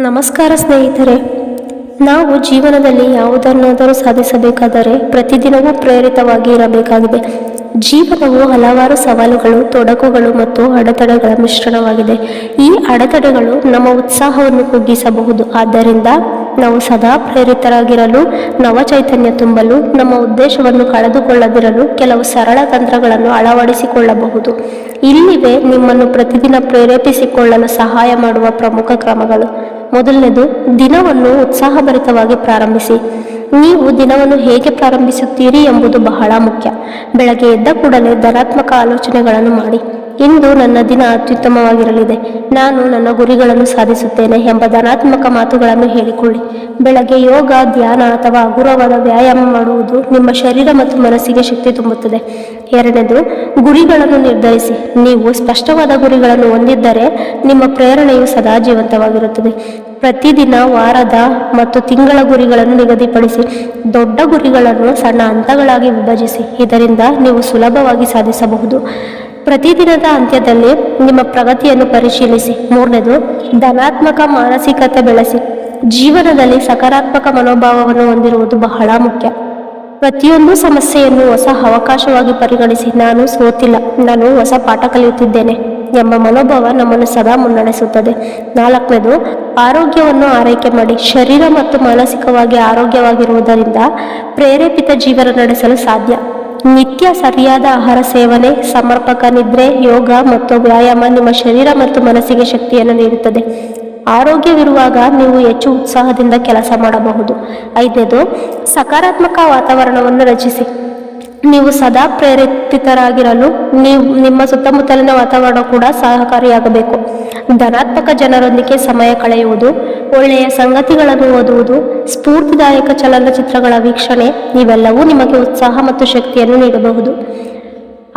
ನಮಸ್ಕಾರ ಸ್ನೇಹಿತರೆ. ನಾವು ಜೀವನದಲ್ಲಿ ಯಾವುದನ್ನಾದರೂ ಸಾಧಿಸಬೇಕಾದರೆ ಪ್ರತಿದಿನವೂ ಪ್ರೇರಿತವಾಗಿ ಇರಬೇಕಾಗಿದೆ. ಜೀವನವು ಹಲವಾರು ಸವಾಲುಗಳು, ತೊಡಕುಗಳು ಮತ್ತು ಅಡೆತಡೆಗಳ ಮಿಶ್ರಣವಾಗಿದೆ. ಈ ಅಡೆತಡೆಗಳು ನಮ್ಮ ಉತ್ಸಾಹವನ್ನು ಕುಗ್ಗಿಸಬಹುದು. ಆದ್ದರಿಂದ ನಾವು ಸದಾ ಪ್ರೇರಿತರಾಗಿರಲು, ನವ ಚೈತನ್ಯ ತುಂಬಲು, ನಮ್ಮ ಉದ್ದೇಶವನ್ನು ಕಳೆದುಕೊಳ್ಳದಿರಲು ಕೆಲವು ಸರಳ ತಂತ್ರಗಳನ್ನು ಅಳವಡಿಸಿಕೊಳ್ಳಬಹುದು. ಇಲ್ಲಿವೆ ನಿಮ್ಮನ್ನು ಪ್ರತಿದಿನ ಪ್ರೇರೇಪಿಸಿಕೊಳ್ಳಲು ಸಹಾಯ ಮಾಡುವ ಪ್ರಮುಖ ಕ್ರಮಗಳು. ಮೊದಲನೇದು, ದಿನವನ್ನು ಉತ್ಸಾಹಭರಿತವಾಗಿ ಪ್ರಾರಂಭಿಸಿ. ನೀವು ದಿನವನ್ನು ಹೇಗೆ ಪ್ರಾರಂಭಿಸುತ್ತೀರಿ ಎಂಬುದು ಬಹಳ ಮುಖ್ಯ. ಬೆಳಗ್ಗೆ ಎದ್ದ ಕೂಡಲೇ ಧನಾತ್ಮಕ ಆಲೋಚನೆಗಳನ್ನು ಮಾಡಿ. ಇಂದು ನನ್ನ ದಿನ ಅತ್ಯುತ್ತಮವಾಗಿರಲಿದೆ, ನಾನು ನನ್ನ ಗುರಿಗಳನ್ನು ಸಾಧಿಸುತ್ತೇನೆ ಎಂಬ ಧನಾತ್ಮಕ ಮಾತುಗಳನ್ನು ಹೇಳಿಕೊಳ್ಳಿ. ಬೆಳಗ್ಗೆ ಯೋಗ, ಧ್ಯಾನ ಅಥವಾ ಹಗುರವಾದ ವ್ಯಾಯಾಮ ಮಾಡುವುದು ನಿಮ್ಮ ಶರೀರ ಮತ್ತು ಮನಸ್ಸಿಗೆ ಶಕ್ತಿ ತುಂಬುತ್ತದೆ. ಎರಡನೇದು, ಗುರಿಗಳನ್ನು ನಿರ್ಧರಿಸಿ. ನೀವು ಸ್ಪಷ್ಟವಾದ ಗುರಿಗಳನ್ನು ಹೊಂದಿದ್ದರೆ ನಿಮ್ಮ ಪ್ರೇರಣೆಯು ಸದಾ ಜೀವಂತವಾಗಿರುತ್ತದೆ. ಪ್ರತಿದಿನ, ವಾರದ ಮತ್ತು ತಿಂಗಳ ಗುರಿಗಳನ್ನು ನಿಗದಿಪಡಿಸಿ. ದೊಡ್ಡ ಗುರಿಗಳನ್ನು ಸಣ್ಣ ಹಂತಗಳಾಗಿ ವಿಭಜಿಸಿ. ಇದರಿಂದ ನೀವು ಸುಲಭವಾಗಿ ಸಾಧಿಸಬಹುದು. ಪ್ರತಿದಿನದ ಅಂತ್ಯದಲ್ಲಿ ನಿಮ್ಮ ಪ್ರಗತಿಯನ್ನು ಪರಿಶೀಲಿಸಿ. ಮೂರನೇದು, ಧನಾತ್ಮಕ ಮಾನಸಿಕತೆ ಬೆಳೆಸಿ. ಜೀವನದಲ್ಲಿ ಸಕಾರಾತ್ಮಕ ಮನೋಭಾವವನ್ನು ಹೊಂದಿರುವುದು ಬಹಳ ಮುಖ್ಯ. ಪ್ರತಿಯೊಂದು ಸಮಸ್ಯೆಯನ್ನು ಹೊಸ ಅವಕಾಶವಾಗಿ ಪರಿಗಣಿಸಿ. ನಾನು ಸೋತಿಲ್ಲ, ನಾನು ಹೊಸ ಪಾಠ ಕಲಿಯುತ್ತಿದ್ದೇನೆ ಎಂಬ ಮನೋಭಾವ ನಮ್ಮನ್ನು ಸದಾ ಮುನ್ನಡೆಸುತ್ತದೆ. ನಾಲ್ಕನೇದು, ಆರೋಗ್ಯವನ್ನು ಆರೈಕೆ ಮಾಡಿ. ಶರೀರ ಮತ್ತು ಮಾನಸಿಕವಾಗಿ ಆರೋಗ್ಯವಾಗಿರುವುದರಿಂದ ಪ್ರೇರೇಪಿತ ಜೀವನ ನಡೆಸಲು ಸಾಧ್ಯ. ನಿತ್ಯ ಸರಿಯಾದ ಆಹಾರ ಸೇವನೆ, ಸಮರ್ಪಕ ನಿದ್ರೆ, ಯೋಗ ಮತ್ತು ವ್ಯಾಯಾಮ ನಿಮ್ಮ ಶರೀರ ಮತ್ತು ಮನಸ್ಸಿಗೆ ಶಕ್ತಿಯನ್ನು ನೀಡುತ್ತದೆ. ಆರೋಗ್ಯವಿರುವಾಗ ನೀವು ಹೆಚ್ಚು ಉತ್ಸಾಹದಿಂದ ಕೆಲಸ ಮಾಡಬಹುದು. ಐದನೇದು, ಸಕಾರಾತ್ಮಕ ವಾತಾವರಣವನ್ನು ರಚಿಸಿ. ನೀವು ಸದಾ ಪ್ರೇರೇಪಿತರಾಗಿರಲು ನಿಮ್ಮ ಸುತ್ತಮುತ್ತಲಿನ ವಾತಾವರಣ ಕೂಡ ಸಹಕಾರಿಯಾಗಬೇಕು. ಧನಾತ್ಮಕ ಜನರೊಂದಿಗೆ ಸಮಯ ಕಳೆಯುವುದು, ಒಳ್ಳೆಯ ಸಂಗತಿಗಳನ್ನು ಓದುವುದು, ಸ್ಫೂರ್ತಿದಾಯಕ ಚಲನಚಿತ್ರಗಳ ವೀಕ್ಷಣೆ ಇವೆಲ್ಲವೂ ನಿಮಗೆ ಉತ್ಸಾಹ ಮತ್ತು ಶಕ್ತಿಯನ್ನು ನೀಡಬಹುದು.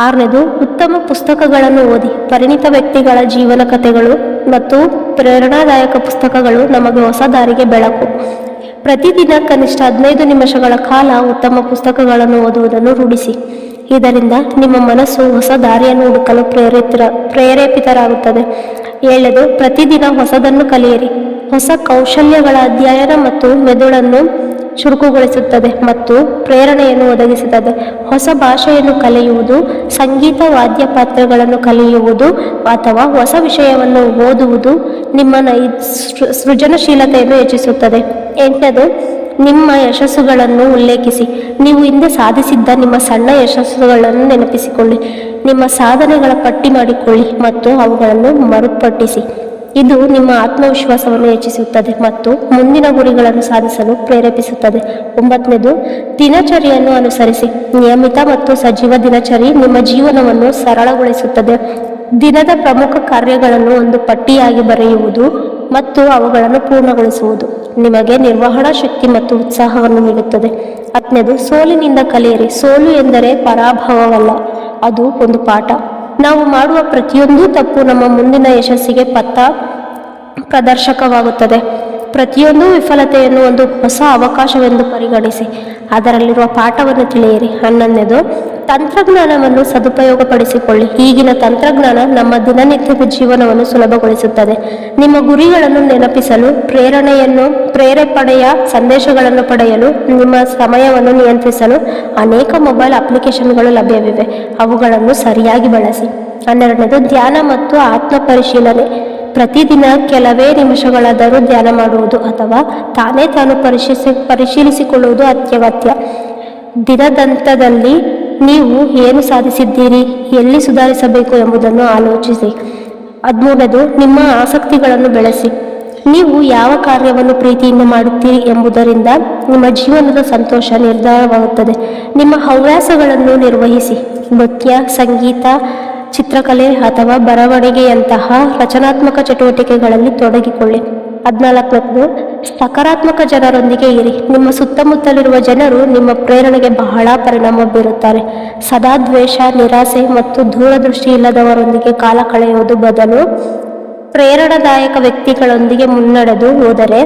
ಆರನೇದು, ಉತ್ತಮ ಪುಸ್ತಕಗಳನ್ನು ಓದಿ. ಪರಿಣಿತ ವ್ಯಕ್ತಿಗಳ ಜೀವನ ಕಥೆಗಳು ಮತ್ತು ಪ್ರೇರಣಾದಾಯಕ ಪುಸ್ತಕಗಳು ನಮಗೆ ಹೊಸ ದಾರಿಗೆ ಬೆಳಕು. ಪ್ರತಿದಿನ ಕನಿಷ್ಠ 15 ನಿಮಿಷಗಳ ಕಾಲ ಉತ್ತಮ ಪುಸ್ತಕಗಳನ್ನು ಓದುವುದನ್ನು ರೂಢಿಸಿ. ಇದರಿಂದ ನಿಮ್ಮ ಮನಸ್ಸು ಹೊಸ ದಾರಿಯನ್ನು ಹುಡುಕಲು ಪ್ರೇರೇಪಿತರಾಗುತ್ತದೆ. ಏಳನೇದು, ಪ್ರತಿದಿನ ಹೊಸದನ್ನು ಕಲಿಯಿರಿ. ಹೊಸ ಕೌಶಲ್ಯಗಳ ಅಧ್ಯಯನ ಮತ್ತು ಮೆದುಳನ್ನು ಚುರುಕುಗೊಳಿಸುತ್ತದೆ ಮತ್ತು ಪ್ರೇರಣೆಯನ್ನು ಒದಗಿಸುತ್ತದೆ. ಹೊಸ ಭಾಷೆಯನ್ನು ಕಲಿಯುವುದು, ಸಂಗೀತ ವಾದ್ಯ ಪಾತ್ರಗಳನ್ನು ಕಲಿಯುವುದು ಅಥವಾ ಹೊಸ ವಿಷಯವನ್ನು ಓದುವುದು ನಿಮ್ಮ ಸೃಜನಶೀಲತೆಯನ್ನು ಹೆಚ್ಚಿಸುತ್ತದೆ. ಎಂಟನೇದು, ನಿಮ್ಮ ಯಶಸ್ಸುಗಳನ್ನು ಉಲ್ಲೇಖಿಸಿ. ನೀವು ಹಿಂದೆ ಸಾಧಿಸಿದ್ದ ನಿಮ್ಮ ಸಣ್ಣ ಯಶಸ್ಸುಗಳನ್ನು ನೆನಪಿಸಿಕೊಳ್ಳಿ. ನಿಮ್ಮ ಸಾಧನೆಗಳ ಪಟ್ಟಿ ಮಾಡಿಕೊಳ್ಳಿ ಮತ್ತು ಅವುಗಳನ್ನು ಮರುಪಟ್ಟಿಸಿ. ಇದು ನಿಮ್ಮ ಆತ್ಮವಿಶ್ವಾಸವನ್ನು ಹೆಚ್ಚಿಸುತ್ತದೆ ಮತ್ತು ಮುಂದಿನ ಗುರಿಗಳನ್ನು ಸಾಧಿಸಲು ಪ್ರೇರೇಪಿಸುತ್ತದೆ. ಒಂಬತ್ತನೇದು, ದಿನಚರಿಯನ್ನು ಅನುಸರಿಸಿ. ನಿಯಮಿತ ಮತ್ತು ಸಜೀವ ದಿನಚರಿ ನಿಮ್ಮ ಜೀವನವನ್ನು ಸರಳಗೊಳಿಸುತ್ತದೆ. ದಿನದ ಪ್ರಮುಖ ಕಾರ್ಯಗಳನ್ನು ಒಂದು ಪಟ್ಟಿಯಾಗಿ ಬರೆಯುವುದು ಮತ್ತು ಅವುಗಳನ್ನು ಪೂರ್ಣಗೊಳಿಸುವುದು ನಿಮಗೆ ನಿರ್ವಹಣಾ ಶಕ್ತಿ ಮತ್ತು ಉತ್ಸಾಹವನ್ನು ನೀಡುತ್ತದೆ. ಹತ್ತನೇದು, ಸೋಲಿನಿಂದ ಕಲಿಯಿರಿ. ಸೋಲು ಎಂದರೆ ಪರಾಭವವಲ್ಲ, ಅದು ಒಂದು ಪಾಠ. ನಾವು ಮಾಡುವ ಪ್ರತಿಯೊಂದು ತಪ್ಪು ನಮ್ಮ ಮುಂದಿನ ಯಶಸ್ಸಿಗೆ ಪಥ ಪ್ರದರ್ಶಕವಾಗುತ್ತದೆ. ಪ್ರತಿಯೊಂದು ವಿಫಲತೆಯನ್ನು ಒಂದು ಹೊಸ ಅವಕಾಶವೆಂದು ಪರಿಗಣಿಸಿ ಅದರಲ್ಲಿರುವ ಪಾಠವನ್ನು ತಿಳಿಯಿರಿ. 11ನೇದು, ತಂತ್ರಜ್ಞಾನವನ್ನು ಸದುಪಯೋಗಪಡಿಸಿಕೊಳ್ಳಿ. ಈಗಿನ ತಂತ್ರಜ್ಞಾನ ನಮ್ಮ ದಿನನಿತ್ಯದ ಜೀವನವನ್ನು ಸುಲಭಗೊಳಿಸುತ್ತದೆ. ನಿಮ್ಮ ಗುರಿಗಳನ್ನು ನೆನಪಿಸಲು, ಪ್ರೇರೇಪಣೆಯ ಸಂದೇಶಗಳನ್ನು ಪಡೆಯಲು, ನಿಮ್ಮ ಸಮಯವನ್ನು ನಿಯಂತ್ರಿಸಲು ಅನೇಕ ಮೊಬೈಲ್ ಅಪ್ಲಿಕೇಶನ್ಗಳು ಲಭ್ಯವಿವೆ. ಅವುಗಳನ್ನು ಸರಿಯಾಗಿ ಬಳಸಿ. 12ನೇದು, ಧ್ಯಾನ ಮತ್ತು ಆತ್ಮ ಪರಿಶೀಲನೆ. ಪ್ರತಿದಿನ ಕೆಲವೇ ನಿಮಿಷಗಳಾದರೂ ಧ್ಯಾನ ಮಾಡುವುದು ಅಥವಾ ತಾನು ಪರಿಶೀಲಿಸಿಕೊಳ್ಳುವುದು ಅತ್ಯಗತ್ಯ. ದಿನದಂತದಲ್ಲಿ ನೀವು ಏನು ಸಾಧಿಸಿದ್ದೀರಿ, ಎಲ್ಲಿ ಸುಧಾರಿಸಬೇಕು ಎಂಬುದನ್ನು ಆಲೋಚಿಸಿ. 13ನೇದು, ನಿಮ್ಮ ಆಸಕ್ತಿಗಳನ್ನು ಬೆಳೆಸಿ. ನೀವು ಯಾವ ಕಾರ್ಯವನ್ನು ಪ್ರೀತಿಯಿಂದ ಮಾಡುತ್ತೀರಿ ಎಂಬುದರಿಂದ ನಿಮ್ಮ ಜೀವನದ ಸಂತೋಷ ನಿರ್ಧಾರವಾಗುತ್ತದೆ. ನಿಮ್ಮ ಹವ್ಯಾಸಗಳನ್ನು ನಿರ್ವಹಿಸಿ. ನೃತ್ಯ, ಸಂಗೀತ, ಚಿತ್ರಕಲೆ ಅಥವಾ ಬರವಣಿಗೆಯಂತಹ ರಚನಾತ್ಮಕ ಚಟುವಟಿಕೆಗಳಲ್ಲಿ ತೊಡಗಿಕೊಳ್ಳಿ. 14ನೇದು, ಸಕಾರಾತ್ಮಕ ಜನರೊಂದಿಗೆ ಇರಿ. ನಿಮ್ಮ ಸುತ್ತಮುತ್ತಲಿರುವ ಜನರು ನಿಮ್ಮ ಪ್ರೇರಣೆಗೆ ಬಹಳ ಪರಿಣಾಮ ಬೀರುತ್ತಾರೆ. ಸದಾ ದ್ವೇಷ, ನಿರಾಸೆ ಮತ್ತು ದೂರದೃಷ್ಟಿ ಇಲ್ಲದವರೊಂದಿಗೆ ಕಾಲ ಕಳೆಯುವುದು ಬದಲು ಪ್ರೇರಣಾದಾಯಕ ವ್ಯಕ್ತಿಗಳೊಂದಿಗೆ ಮುನ್ನಡೆದು ಹೋದರೆ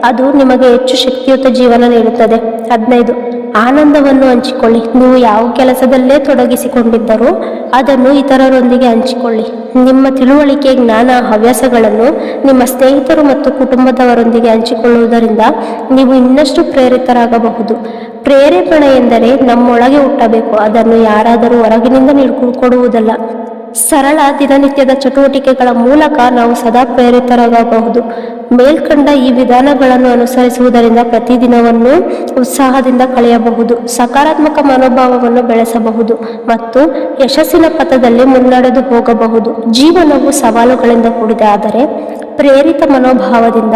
ಅದು ನಿಮಗೆ ಹೆಚ್ಚು ಶಕ್ತಿಯುತ ಜೀವನ ನೀಡುತ್ತದೆ. 15 ಆನಂದವನ್ನು ಹಂಚಿಕೊಳ್ಳಿ. ನೀವು ಯಾವ ಕೆಲಸದಲ್ಲೇ ತೊಡಗಿಸಿಕೊಂಡಿದ್ದರೂ ಅದನ್ನು ಇತರರೊಂದಿಗೆ ಹಂಚಿಕೊಳ್ಳಿ. ನಿಮ್ಮ ತಿಳುವಳಿಕೆ, ಜ್ಞಾನ, ಹವ್ಯಾಸಗಳನ್ನು ನಿಮ್ಮ ಸ್ನೇಹಿತರು ಮತ್ತು ಕುಟುಂಬದವರೊಂದಿಗೆ ಹಂಚಿಕೊಳ್ಳುವುದರಿಂದ ನೀವು ಇನ್ನಷ್ಟು ಪ್ರೇರಿತರಾಗಬಹುದು. ಪ್ರೇರೇಪಣೆ ಎಂದರೆ ನಮ್ಮೊಳಗೆ ಹುಟ್ಟಬೇಕು, ಅದನ್ನು ಯಾರಾದರೂ ಹೊರಗಿನಿಂದ ಕೊಡುವುದಲ್ಲ. ಸರಳ ದಿನನಿತ್ಯದ ಚಟುವಟಿಕೆಗಳ ಮೂಲಕ ನಾವು ಸದಾ ಪ್ರೇರಿತರಾಗಬಹುದು. ಮೇಲ್ಕಂಡ ಈ ವಿಧಾನಗಳನ್ನು ಅನುಸರಿಸುವುದರಿಂದ ಪ್ರತಿದಿನವನ್ನು ಉತ್ಸಾಹದಿಂದ ಕಳೆಯಬಹುದು, ಸಕಾರಾತ್ಮಕ ಮನೋಭಾವವನ್ನು ಬೆಳೆಸಬಹುದು ಮತ್ತು ಯಶಸ್ಸಿನ ಪಥದಲ್ಲಿ ಮುನ್ನಡೆದು ಹೋಗಬಹುದು. ಜೀವನವು ಸವಾಲುಗಳಿಂದ ಕೂಡಿದೆ, ಆದರೆ ಪ್ರೇರಿತ ಮನೋಭಾವದಿಂದ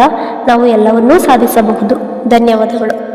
ನಾವು ಎಲ್ಲವನ್ನೂ ಸಾಧಿಸಬಹುದು. ಧನ್ಯವಾದಗಳು.